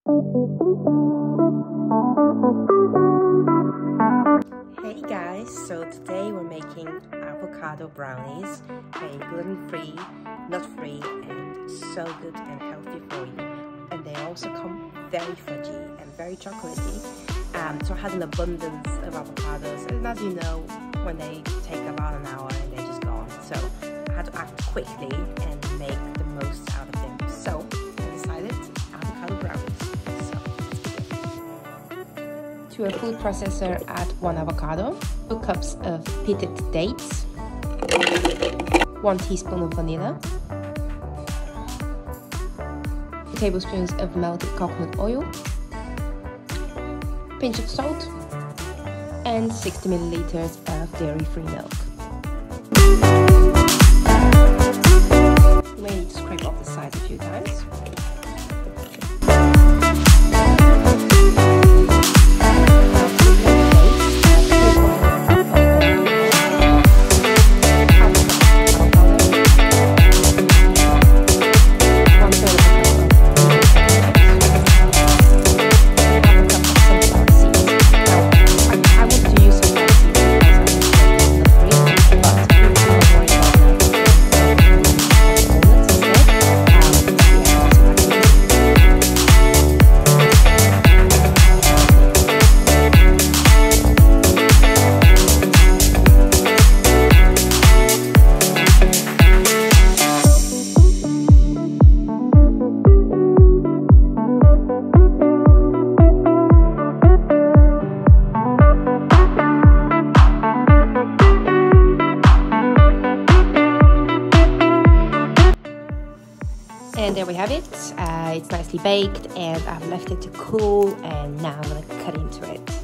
Hey guys, so today we're making avocado brownies. They're gluten-free, nut-free, and so good and healthy for you. And they also come very fudgy and very chocolatey. So I had an abundance of avocados, and as you know, when they take about an hour and they're just gone. So I had to act quickly and make the most out of them. So I decided avocado brownies. So let's begin. To a food processor, add 1 avocado, 2 cups of pitted dates, 1 teaspoon of vanilla, 2 tablespoons of melted coconut oil, pinch of salt, and 60 milliliters of dairy-free milk. You may need to scrape off the sides a few times. And there we have it. It's nicely baked and I've left it to cool, and now I'm going to cut into it.